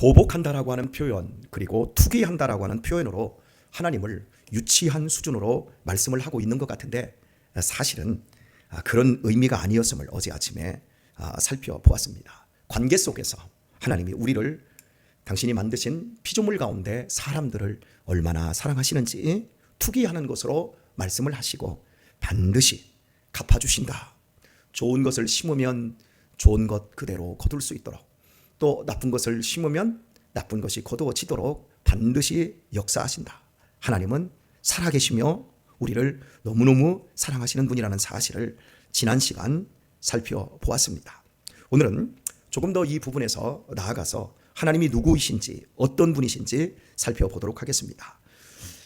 보복한다라고 하는 표현, 그리고 투기한다라고 하는 표현으로 하나님을 유치한 수준으로 말씀을 하고 있는 것 같은데, 사실은 그런 의미가 아니었음을 어제 아침에 살펴보았습니다. 관계 속에서 하나님이 우리를 당신이 만드신 피조물 가운데 사람들을 얼마나 사랑하시는지 투기하는 것으로 말씀을 하시고 반드시 갚아주신다. 좋은 것을 심으면 좋은 것 그대로 거둘 수 있도록, 또 나쁜 것을 심으면 나쁜 것이 거두어지도록 반드시 역사하신다. 하나님은 살아계시며 우리를 너무너무 사랑하시는 분이라는 사실을 지난 시간 살펴보았습니다. 오늘은 조금 더 이 부분에서 나아가서 하나님이 누구이신지, 어떤 분이신지 살펴보도록 하겠습니다.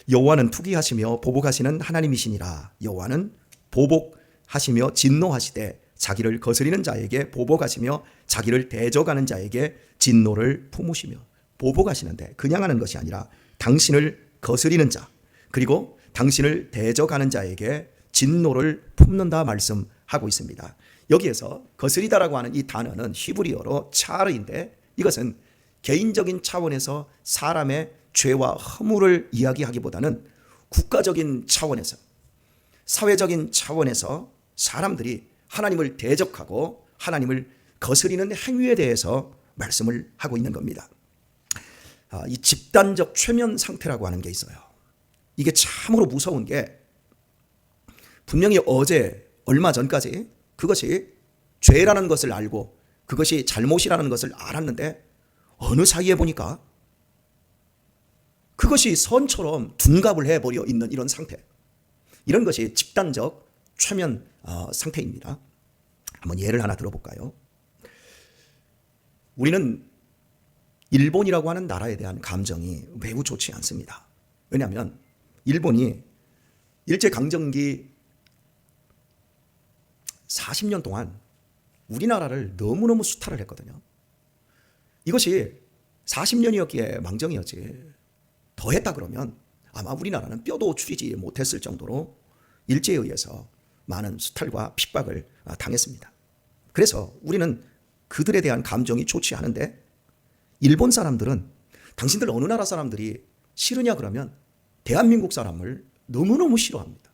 여호와는 투기하시며 보복하시는 하나님이시니라. 여호와는 보복하시며 진노하시되 자기를 거스리는 자에게 보복하시며 자기를 대적하는 자에게 진노를 품으시며. 보복하시는데 그냥 하는 것이 아니라 당신을 거스리는 자, 그리고 당신을 대적하는 자에게 진노를 품는다 말씀하고 있습니다. 여기에서 거스리다라고 하는 이 단어는 히브리어로 차르인데, 이것은 개인적인 차원에서 사람의 죄와 허물을 이야기하기보다는 국가적인 차원에서, 사회적인 차원에서 사람들이 하나님을 대적하고 하나님을 거스리는 행위에 대해서 말씀을 하고 있는 겁니다. 이 집단적 최면 상태라고 하는 게 있어요. 이게 참으로 무서운 게, 분명히 어제 얼마 전까지 그것이 죄라는 것을 알고 그것이 잘못이라는 것을 알았는데, 어느 사이에 보니까 그것이 선처럼 둔갑을 해버려 있는 이런 상태, 이런 것이 집단적 최면 상태입니다. 한번 예를 하나 들어볼까요? 우리는 일본이라고 하는 나라에 대한 감정이 매우 좋지 않습니다. 왜냐하면 일본이 일제강점기 40년 동안 우리나라를 너무너무 수탈을 했거든요. 이것이 40년이었기에 망정이었지, 더 했다 그러면 아마 우리나라는 뼈도 추리지 못했을 정도로 일제에 의해서 많은 수탈과 핍박을 당했습니다. 그래서 우리는 그들에 대한 감정이 좋지 않은데, 일본 사람들은 당신들 어느 나라 사람들이 싫으냐 그러면 대한민국 사람을 너무너무 싫어합니다.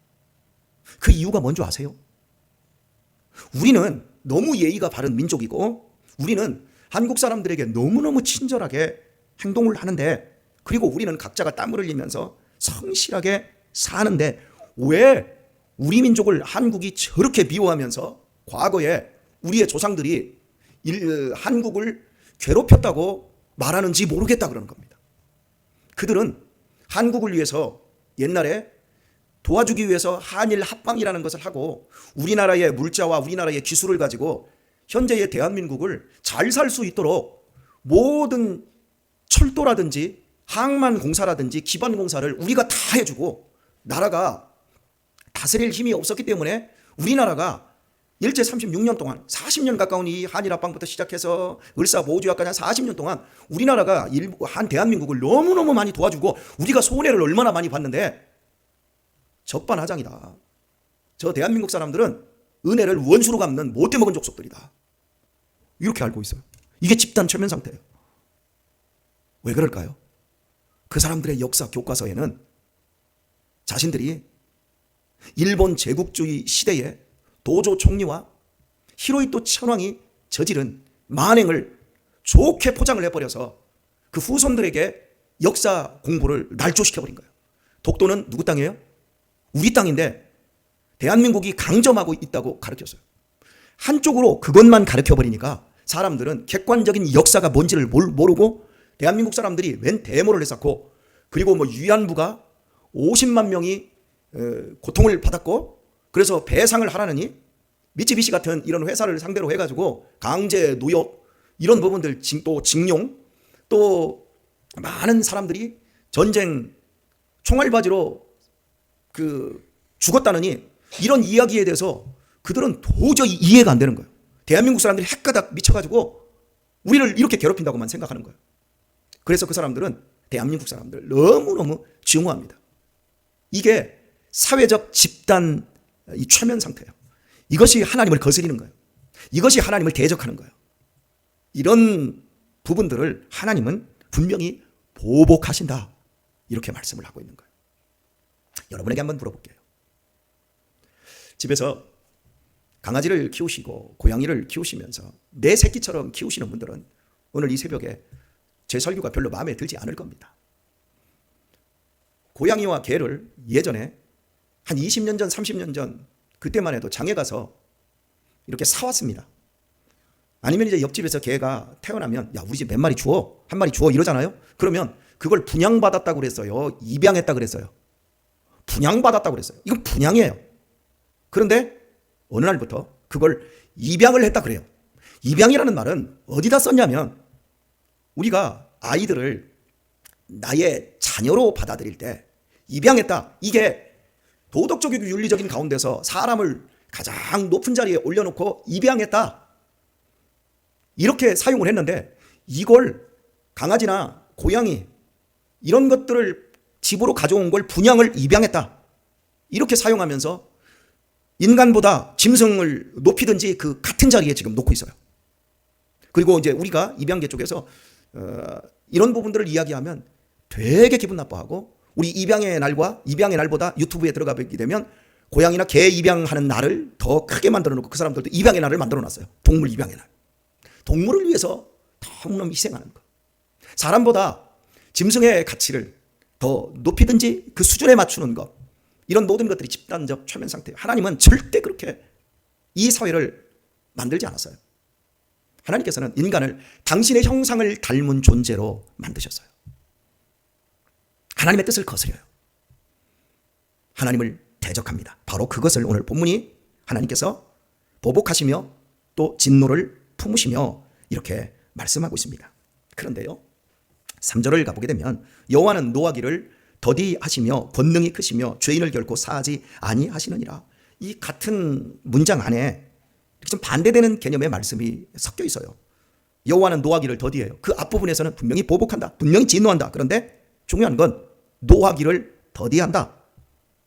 그 이유가 뭔지 아세요? 우리는 너무 예의가 바른 민족이고, 우리는 한국 사람들에게 너무너무 친절하게 행동을 하는데, 그리고 우리는 각자가 땀을 흘리면서 성실하게 사는데, 왜 우리 민족을 한국이 저렇게 미워하면서 과거에 우리의 조상들이 한국을 괴롭혔다고 말하는지 모르겠다 그러는 겁니다. 그들은 한국을 위해서 옛날에 도와주기 위해서 한일 합방이라는 것을 하고, 우리나라의 물자와 우리나라의 기술을 가지고 현재의 대한민국을 잘 살 수 있도록 모든 철도라든지 항만 공사라든지 기반 공사를 우리가 다 해주고, 나라가 다스릴 힘이 없었기 때문에 우리나라가 일제 36년 동안, 40년 가까운 이 한일 합방부터 시작해서 을사보호조약까지 한 40년 동안 우리나라가 한 대한민국을 너무너무 많이 도와주고, 우리가 손해를 얼마나 많이 봤는데 적반하장이다. 저 대한민국 사람들은 은혜를 원수로 갚는 못돼 먹은 족속들이다. 이렇게 알고 있어요. 이게 집단 최면 상태예요. 왜 그럴까요? 그 사람들의 역사 교과서에는 자신들이 일본 제국주의 시대에 도조 총리와 히로히토 천황이 저지른 만행을 좋게 포장을 해버려서 그 후손들에게 역사 공부를 날조시켜버린 거예요. 독도는 누구 땅이에요? 우리 땅인데 대한민국이 강점하고 있다고 가르쳤어요. 한쪽으로 그것만 가르쳐버리니까 사람들은 객관적인 역사가 뭔지를 모르고, 대한민국 사람들이 웬 데모를 했었고, 그리고 위안부가 50만 명이 고통을 받았고, 그래서 배상을 하라느니 미쯔비시 같은 이런 회사를 상대로 해가지고 강제 노역, 이런 부분들, 또 징용, 또 많은 사람들이 전쟁 총알바지로 죽었다느니, 이런 이야기에 대해서 그들은 도저히 이해가 안 되는 거예요. 대한민국 사람들이 헷가닥 미쳐가지고 우리를 이렇게 괴롭힌다고만 생각하는 거예요. 그래서 그 사람들은 대한민국 사람들 너무너무 증오합니다. 이게 사회적 집단 이 최면 상태예요. 이것이 하나님을 거스리는 거예요. 이것이 하나님을 대적하는 거예요. 이런 부분들을 하나님은 분명히 보복하신다. 이렇게 말씀을 하고 있는 거예요. 여러분에게 한번 물어볼게요. 집에서 강아지를 키우시고 고양이를 키우시면서 내 새끼처럼 키우시는 분들은 오늘 이 새벽에 제 설교가 별로 마음에 들지 않을 겁니다. 고양이와 개를 예전에 한 20년 전, 30년 전 그때만 해도 장에 가서 이렇게 사왔습니다. 아니면 이제 옆집에서 개가 태어나면 야 우리 집 몇 마리 주워, 한 마리 주워 이러잖아요. 그러면 그걸 분양받았다고 그랬어요, 입양했다 그랬어요? 분양받았다고 그랬어요. 이건 분양이에요. 그런데 어느 날부터 그걸 입양을 했다 그래요. 입양이라는 말은 어디다 썼냐면 우리가 아이들을 나의 자녀로 받아들일 때 입양했다. 이게 도덕적이고 윤리적인 가운데서 사람을 가장 높은 자리에 올려놓고 입양했다. 이렇게 사용을 했는데 이걸 강아지나 고양이 이런 것들을 집으로 가져온 걸 분양을 입양했다. 이렇게 사용하면서 인간보다 짐승을 높이든지 그 같은 자리에 지금 놓고 있어요. 그리고 이제 우리가 입양계 쪽에서 이런 부분들을 이야기하면 되게 기분 나빠하고 우리 입양의 날과 입양의 날보다 유튜브에 들어가 보게 되면 고양이나 개 입양하는 날을 더 크게 만들어 놓고 그 사람들도 입양의 날을 만들어 놨어요. 동물 입양의 날. 동물을 위해서 너무너무 희생하는 것. 사람보다 짐승의 가치를 더 높이든지 그 수준에 맞추는 것. 이런 모든 것들이 집단적 최면 상태예요. 하나님은 절대 그렇게 이 사회를 만들지 않았어요. 하나님께서는 인간을 당신의 형상을 닮은 존재로 만드셨어요. 하나님의 뜻을 거스려요. 하나님을 대적합니다. 바로 그것을 오늘 본문이 하나님께서 보복하시며 또 진노를 품으시며 이렇게 말씀하고 있습니다. 그런데요, 3절을 가보게 되면 여호와는 노하기를 더디하시며 권능이 크시며 죄인을 결코 사하지 아니하시느니라. 이 같은 문장 안에 좀 반대되는 개념의 말씀이 섞여 있어요. 여호와는 노하기를 더디해요. 그 앞부분에서는 분명히 보복한다, 분명히 진노한다. 그런데 중요한 건 노하기를 더디한다.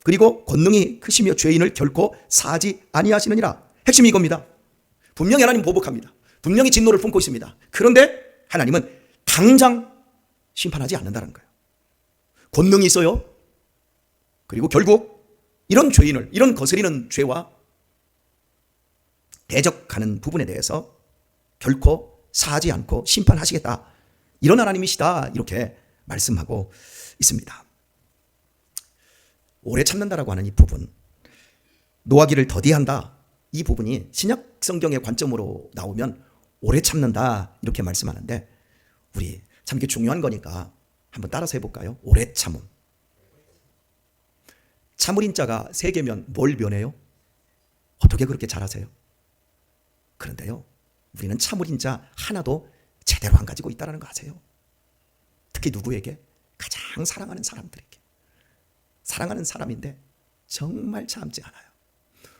그리고 권능이 크시며 죄인을 결코 사하지 아니하시느니라. 핵심이 이겁니다. 분명히 하나님 보복합니다. 분명히 진노를 품고 있습니다. 그런데 하나님은 당장 심판하지 않는다는 거예요. 권능이 있어요. 그리고 결국 이런 죄인을, 이런 거스리는 죄와 대적하는 부분에 대해서 결코 사하지 않고 심판하시겠다. 이런 하나님이시다. 이렇게 말씀하고 있습니다. 오래 참는다라고 하는 이 부분, 노하기를 더디한다. 이 부분이 신약 성경의 관점으로 나오면 오래 참는다. 이렇게 말씀하는데 우리 참 이게 중요한 거니까 한번 따라서 해볼까요? 오래 참음. 참을인 자가 3개면 뭘 면해요? 어떻게 그렇게 잘하세요? 그런데요, 우리는 참을인 자 하나도 제대로 안 가지고 있다는 거 아세요? 특히 누구에게? 가장 사랑하는 사람들에게. 사랑하는 사람인데 정말 참지 않아요.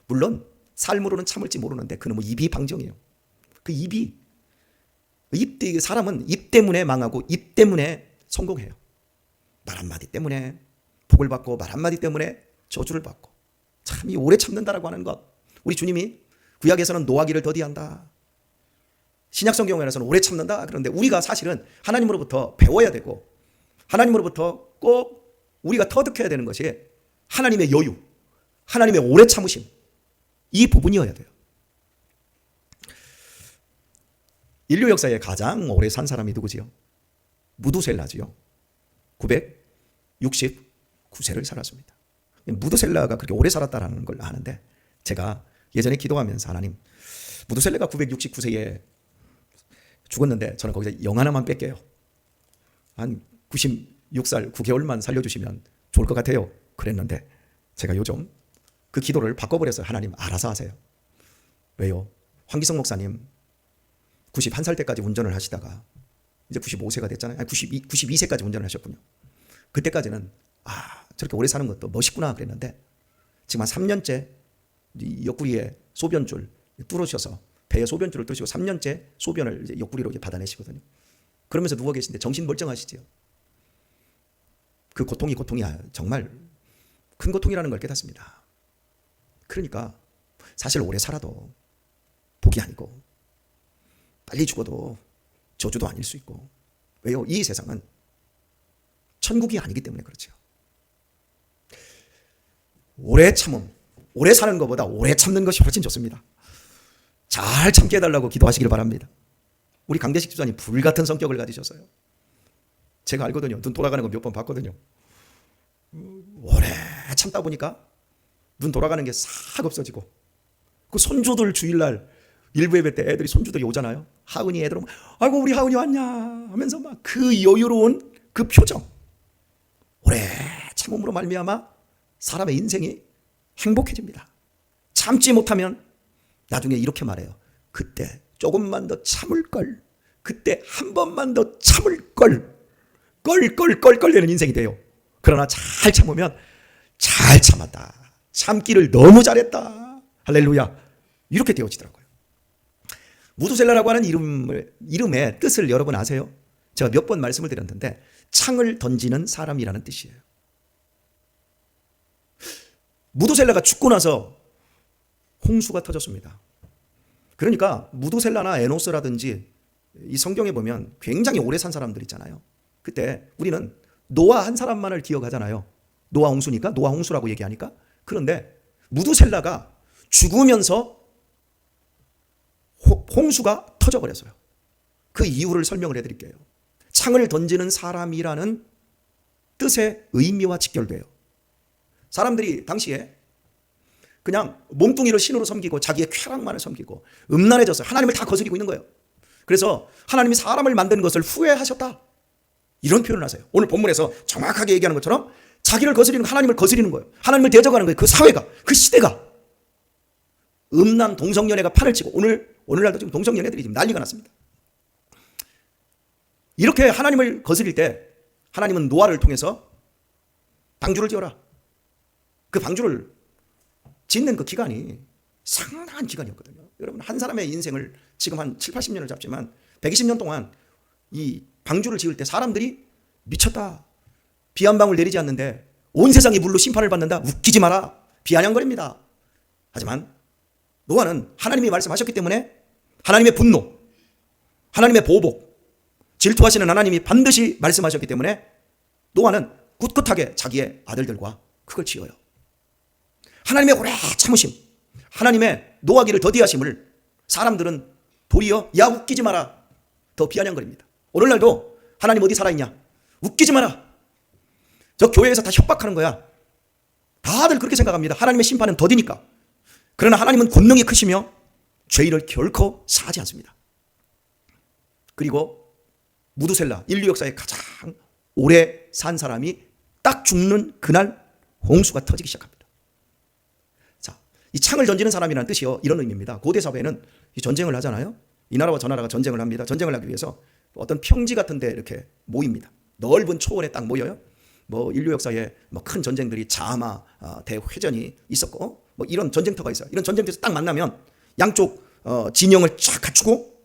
물론 삶으로는 참을지 모르는데 그는 뭐 입이 방정이에요. 그 입이, 사람은 입 때문에 망하고 입 때문에 성공해요. 말 한마디 때문에 복을 받고 말 한마디 때문에 저주를 받고. 참 이 오래 참는다라고 하는 것, 우리 주님이 구약에서는 노하기를 더디한다, 신약 성경에서는 오래 참는다. 그런데 우리가 사실은 하나님으로부터 배워야 되고 하나님으로부터 꼭 우리가 터득해야 되는 것이 하나님의 여유, 하나님의 오래 참으심, 이 부분이어야 돼요. 인류 역사에 가장 오래 산 사람이 누구지요? 무두셀라지요. 969세를 살았습니다. 무두셀라가 그렇게 오래 살았다는 걸 아는데 제가 예전에 기도하면서 하나님, 무두셀라가 969세에 죽었는데 저는 거기서 영 하나만 뺄게요. 한 96살 9개월만 살려주시면 좋을 것 같아요. 그랬는데 제가 요즘 그 기도를 바꿔버렸어요. 하나님 알아서 하세요. 왜요? 황기성 목사님 91살 때까지 운전을 하시다가 이제 95세가 됐잖아요. 92세까지 운전을 하셨군요. 그때까지는 저렇게 오래 사는 것도 멋있구나 그랬는데 지금 한 3년째 옆구리에 소변줄 뚫으셔서 배에 소변줄을 뚫으시고 3년째 소변을 이제 옆구리로 이제 받아내시거든요. 그러면서 누워 계신데 정신 멀쩡하시지요. 그 고통이 정말 큰 고통이라는 걸 깨닫습니다. 그러니까 사실 오래 살아도 복이 아니고 빨리 죽어도 저주도 아닐 수 있고 왜요? 이 세상은 천국이 아니기 때문에 그렇죠. 오래 참음, 오래 사는 것보다 오래 참는 것이 훨씬 좋습니다. 잘 참게 해달라고 기도하시길 바랍니다. 우리 강대식 집사님 불같은 성격을 가지셨어요. 제가 알거든요. 눈 돌아가는 거 몇 번 봤거든요. 오래 참다 보니까 눈 돌아가는 게 싹 없어지고, 그 손주들 주일날 일부 예배 때 애들이 손주들이 오잖아요. 하은이 애들 오면 아이고 우리 하은이 왔냐 하면서 막 그 여유로운 그 표정, 오래 참음으로 말미암아 사람의 인생이 행복해집니다. 참지 못하면 나중에 이렇게 말해요. 그때 조금만 더 참을 걸, 그때 한 번만 더 참을 걸, 껄껄껄껄대는 인생이 돼요. 그러나 잘 참으면 잘 참았다, 참기를 너무 잘했다, 할렐루야, 이렇게 되어지더라고요. 무두셀라라고 하는 이름의 뜻을 여러분 아세요? 제가 몇 번 말씀을 드렸는데 창을 던지는 사람이라는 뜻이에요. 무두셀라가 죽고 나서 홍수가 터졌습니다. 그러니까 무두셀라나 에노스라든지 이 성경에 보면 굉장히 오래 산 사람들 있잖아요. 그때 우리는 노아 한 사람만을 기억하잖아요. 노아 홍수니까 노아 홍수라고 얘기하니까. 그런데 무두셀라가 죽으면서 홍수가 터져버렸어요. 그 이유를 설명을 해드릴게요. 창을 던지는 사람이라는 뜻의 의미와 직결돼요. 사람들이 당시에 그냥 몸뚱이를 신으로 섬기고 자기의 쾌락만을 섬기고 음란해졌어요. 하나님을 다 거스리고 있는 거예요. 그래서 하나님이 사람을 만든 것을 후회하셨다, 이런 표현을 하세요. 오늘 본문에서 정확하게 얘기하는 것처럼 자기를 거스리는, 하나님을 거스리는 거예요. 하나님을 대적하는 거예요. 그 사회가, 그 시대가 음란 동성연애가 판을 치고, 오늘날도 지금 동성연애들이 지금 난리가 났습니다. 이렇게 하나님을 거스릴 때 하나님은 노아를 통해서 방주를 지어라. 그 방주를 짓는 그 기간이 상당한 기간이었거든요. 여러분, 한 사람의 인생을 지금 한 7, 80년을 잡지만 120년 동안 이 방주를 지을 때 사람들이 미쳤다, 비 한 방울 내리지 않는데 온 세상이 물로 심판을 받는다, 웃기지 마라, 비아냥거립니다. 하지만 노아는 하나님이 말씀하셨기 때문에 하나님의 분노, 하나님의 보복, 질투하시는 하나님이 반드시 말씀하셨기 때문에 노아는 꿋꿋하게 자기의 아들들과 그걸 지어요. 하나님의 오래 참으심, 하나님의 노하기를 더디하심을 사람들은 도리어 야 웃기지 마라, 더 비아냥거립니다. 오늘날도 하나님 어디 살아있냐, 웃기지 마라, 저 교회에서 다 협박하는 거야, 다들 그렇게 생각합니다. 하나님의 심판은 더디니까. 그러나 하나님은 권능이 크시며 죄인을 결코 사하지 않습니다. 그리고 무두셀라, 인류 역사에 가장 오래 산 사람이 딱 죽는 그날 홍수가 터지기 시작합니다. 자, 이 창을 던지는 사람이라는 뜻이요, 이런 의미입니다. 고대 사회에는 이 전쟁을 하잖아요. 이 나라와 저 나라가 전쟁을 합니다. 전쟁을 하기 위해서 어떤 평지 같은 데 이렇게 모입니다. 넓은 초원에 딱 모여요. 뭐 인류 역사에 뭐 큰 전쟁들이 자마 대회전이 있었고 뭐 이런 전쟁터가 있어요. 이런 전쟁터에서 딱 만나면 양쪽 진영을 쫙 갖추고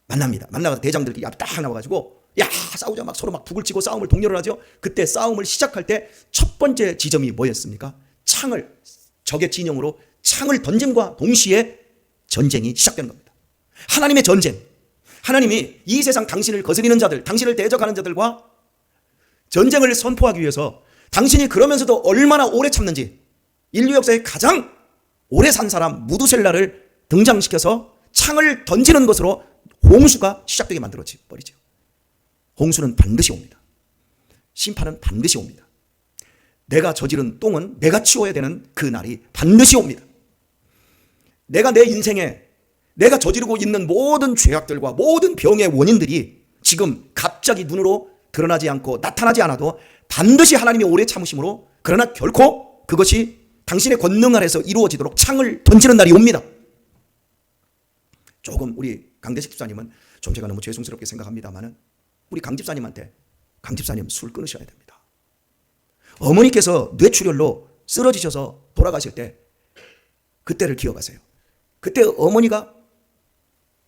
만납니다. 만나서 대장들끼리 앞에 딱 나와가지고 야 싸우자, 막 서로 막 북을 치고 싸움을 독려를 하죠. 그때 싸움을 시작할 때 첫 번째 지점이 뭐였습니까? 창을, 적의 진영으로 창을 던짐과 동시에 전쟁이 시작되는 겁니다. 하나님의 전쟁, 하나님이 이 세상 당신을 거스리는 자들, 당신을 대적하는 자들과 전쟁을 선포하기 위해서 당신이 그러면서도 얼마나 오래 참는지, 인류 역사에 가장 오래 산 사람 무두셀라를 등장시켜서 창을 던지는 것으로 홍수가 시작되게 만들어지 버리죠. 홍수는 반드시 옵니다. 심판은 반드시 옵니다. 내가 저지른 똥은 내가 치워야 되는 그 날이 반드시 옵니다. 내가 내 인생에 내가 저지르고 있는 모든 죄악들과 모든 병의 원인들이 지금 갑자기 눈으로 드러나지 않고 나타나지 않아도 반드시 하나님의 오래 참으심으로, 그러나 결코 그것이 당신의 권능 아래서 이루어지도록 창을 던지는 날이 옵니다. 조금 우리 강대식 집사님은 좀 제가 너무 죄송스럽게 생각합니다만은 우리 강 집사님한테, 강 집사님 술 끊으셔야 됩니다. 어머니께서 뇌출혈로 쓰러지셔서 돌아가실 때 그때를 기억하세요. 그때 어머니가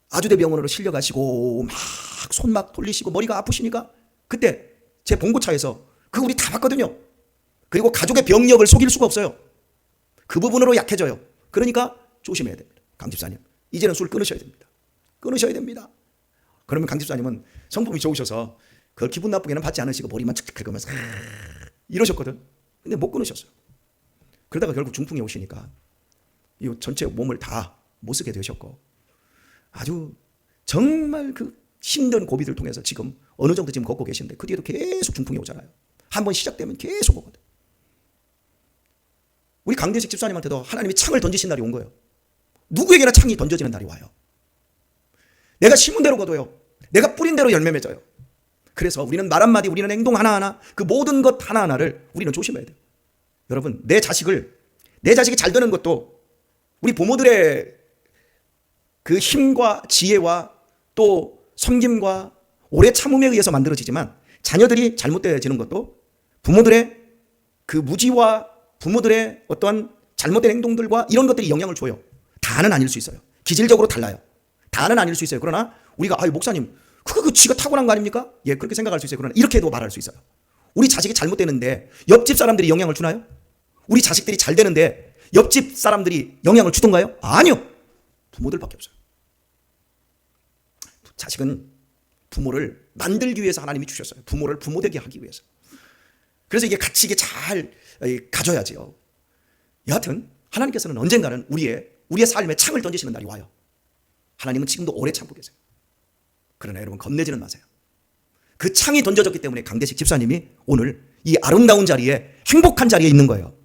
아주대병원으로 실려가시고 막 손 막 돌리시고 머리가 아프시니까 그때 제 봉고차에서 그거 우리 다 봤거든요. 그리고 가족의 병력을 속일 수가 없어요. 그 부분으로 약해져요. 그러니까 조심해야 됩니다. 강 집사님, 이제는 술 끊으셔야 됩니다. 끊으셔야 됩니다. 그러면 강 집사님은 성품이 좋으셔서 그걸 기분 나쁘게는 받지 않으시고 머리만 칙칙 긁으면서 이러셨거든. 근데 못 끊으셨어요. 그러다가 결국 중풍이 오시니까 이 전체 몸을 다 못 쓰게 되셨고, 아주 정말 그 힘든 고비를 통해서 지금 어느 정도 지금 걷고 계신데, 그 뒤에도 계속 중풍이 오잖아요. 한번 시작되면 계속 오거든. 우리 강대식 집사님한테도 하나님이 창을 던지신 날이 온 거예요. 누구에게나 창이 던져지는 날이 와요. 내가 심은 대로 거둬요. 내가 뿌린 대로 열매 맺어요. 그래서 우리는 말 한마디, 우리는 행동 하나하나, 그 모든 것 하나하나를 우리는 조심해야 돼요. 여러분, 내 자식이 잘 되는 것도 우리 부모들의 그 힘과 지혜와 또 섬김과 오래 참음에 의해서 만들어지지만, 자녀들이 잘못되어지는 것도 부모들의 그 무지와 부모들의 어떠한 잘못된 행동들과 이런 것들이 영향을 줘요. 다는 아닐 수 있어요. 기질적으로 달라요. 다는 아닐 수 있어요. 그러나 우리가 목사님 그거 지가 타고난 거 아닙니까? 예, 그렇게 생각할 수 있어요. 그러나 이렇게도 말할 수 있어요. 우리 자식이 잘못되는데 옆집 사람들이 영향을 주나요? 우리 자식들이 잘 되는데 옆집 사람들이 영향을 주던가요? 아니요. 부모들밖에 없어요. 자식은 부모를 만들기 위해서 하나님이 주셨어요. 부모를 부모되게 하기 위해서. 그래서 이게 같이 이게 잘 가져야지요. 여하튼 하나님께서는 언젠가는 우리의 삶에 창을 던지시는 날이 와요. 하나님은 지금도 오래 참고 계세요. 그러나 여러분, 겁내지는 마세요. 그 창이 던져졌기 때문에 강대식 집사님이 오늘 이 아름다운 자리에, 행복한 자리에 있는 거예요.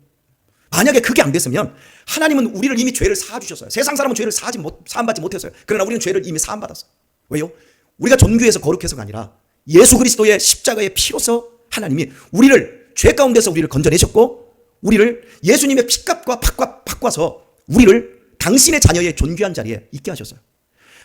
만약에 그게 안 됐으면 하나님은 우리를 이미 죄를 사주셨어요. 세상 사람은 죄를 사함받지 못했어요. 그러나 우리는 죄를 이미 사함받았어요. 왜요? 우리가 존귀해서 거룩해서가 아니라 예수 그리스도의 십자가의 피로서 하나님이 우리를 죄 가운데서 우리를 건져내셨고, 우리를 예수님의 피값과 바꿔서 우리를 당신의 자녀의 존귀한 자리에 있게 하셨어요.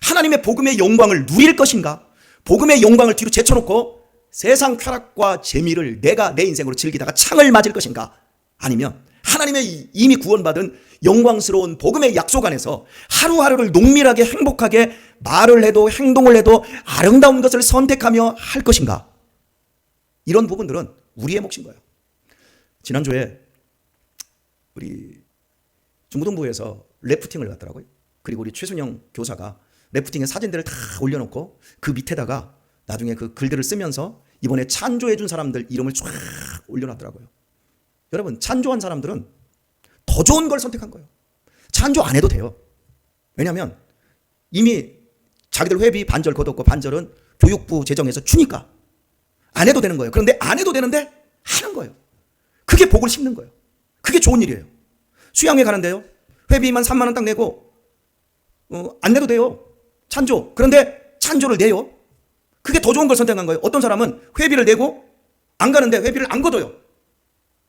하나님의 복음의 영광을 누릴 것인가? 복음의 영광을 뒤로 제쳐놓고 세상 쾌락과 재미를 내가 내 인생으로 즐기다가 창을 맞을 것인가? 아니면 하나님의 이미 구원받은 영광스러운 복음의 약속 안에서 하루하루를 농밀하게 행복하게 말을 해도 행동을 해도 아름다운 것을 선택하며 할 것인가? 이런 부분들은 우리의 몫인 거예요. 지난주에 우리 중고등부에서 래프팅을 갔더라고요. 그리고 우리 최순영 교사가 래프팅의 사진들을 다 올려놓고 그 밑에다가 나중에 그 글들을 쓰면서 이번에 찬조해 준 사람들 이름을 쫙 올려놨더라고요. 여러분, 찬조한 사람들은 더 좋은 걸 선택한 거예요. 찬조 안 해도 돼요. 왜냐하면 이미 자기들 회비 반절 걷었고, 반절은 교육부 재정에서 주니까 안 해도 되는 거예요. 그런데 안 해도 되는데 하는 거예요. 그게 복을 심는 거예요. 그게 좋은 일이에요. 수양회 가는데요, 회비만 3만 원 딱 내고 안 내도 돼요. 찬조. 그런데 찬조를 내요. 그게 더 좋은 걸 선택한 거예요. 어떤 사람은 회비를 내고 안 가는데 회비를 안 걷어요.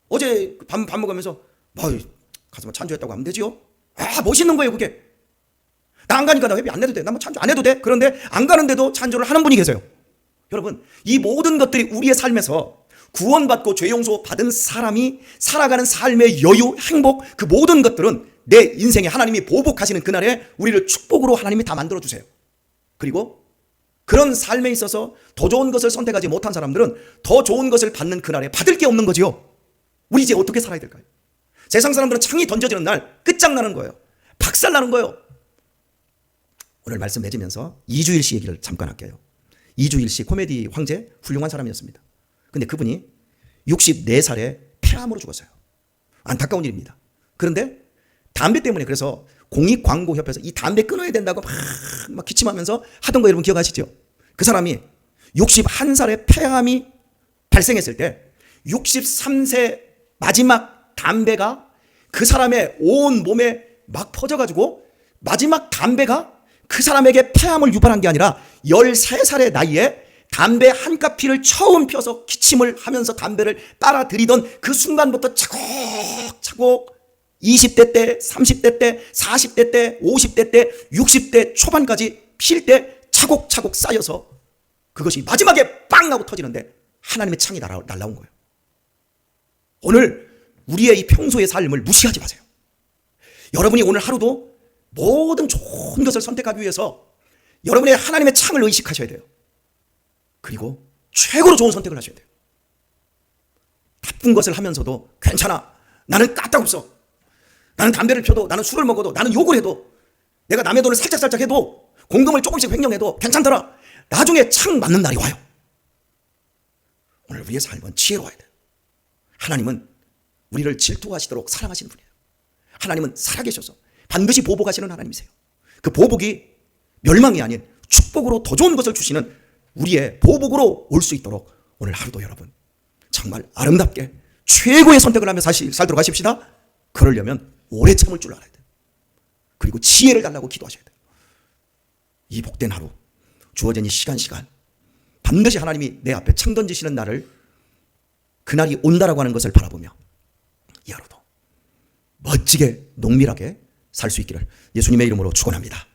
어제 밥 먹으면서 가서 찬조했다고 하면 되지요. 멋있는 거예요. 그게. 나 안 가니까 나 회비 안 내도 돼. 나 찬조 안 해도 돼. 그런데 안 가는데도 찬조를 하는 분이 계세요. 여러분, 이 모든 것들이 우리의 삶에서 구원받고 죄 용서 받은 사람이 살아가는 삶의 여유, 행복, 그 모든 것들은 내 인생에 하나님이 보복하시는 그날에 우리를 축복으로 하나님이 다 만들어주세요. 그리고 그런 삶에 있어서 더 좋은 것을 선택하지 못한 사람들은 더 좋은 것을 받는 그날에 받을 게 없는 거지요. 우리 이제 어떻게 살아야 될까요? 세상 사람들은 창이 던져지는 날 끝장나는 거예요. 박살나는 거예요. 오늘 말씀 맺으면서 이주일 씨 얘기를 잠깐 할게요. 이주일 씨 코미디 황제, 훌륭한 사람이었습니다. 근데 그분이 64살에 폐암으로 죽었어요. 안타까운 일입니다. 그런데 담배 때문에, 그래서 공익광고협회에서 이 담배 끊어야 된다고 막 기침하면서 하던 거 여러분 기억하시죠? 그 사람이 61살에 폐암이 발생했을 때 63세 마지막 담배가 그 사람의 온 몸에 막 퍼져가지고 마지막 담배가 그 사람에게 폐암을 유발한 게 아니라 13살의 나이에 담배 한 까피를 처음 펴서 기침을 하면서 담배를 빨아들이던 그 순간부터 차곡차곡 20대 때, 30대 때, 40대 때, 50대 때, 60대 초반까지 필 때 차곡차곡 쌓여서 그것이 마지막에 빵 하고 터지는데 하나님의 창이 날라온 거예요. 오늘 우리의 이 평소의 삶을 무시하지 마세요. 여러분이 오늘 하루도 모든 좋은 것을 선택하기 위해서 여러분의 하나님의 창을 의식하셔야 돼요. 그리고 최고로 좋은 선택을 하셔야 돼요. 나쁜 것을 하면서도 괜찮아. 나는 까딱없어. 나는 담배를 펴도, 나는 술을 먹어도, 나는 욕을 해도, 내가 남의 돈을 살짝살짝 해도, 공금을 조금씩 횡령해도 괜찮더라. 나중에 창 맞는 날이 와요. 오늘 우리의 삶은 지혜로워야 돼요. 하나님은 우리를 질투하시도록 사랑하시는 분이에요. 하나님은 살아계셔서 반드시 보복하시는 하나님이세요. 그 보복이 멸망이 아닌 축복으로 더 좋은 것을 주시는 우리의 보복으로 올 수 있도록 오늘 하루도 여러분 정말 아름답게 최고의 선택을 하며 살도록 하십시다. 그러려면 오래 참을 줄 알아야 돼요. 그리고 지혜를 달라고 기도하셔야 돼요. 이 복된 하루, 주어진 이 시간 반드시 하나님이 내 앞에 창 던지시는 날을, 그날이 온다라고 하는 것을 바라보며 이 하루도 멋지게 농밀하게 살 수 있기를 예수님의 이름으로 축원합니다.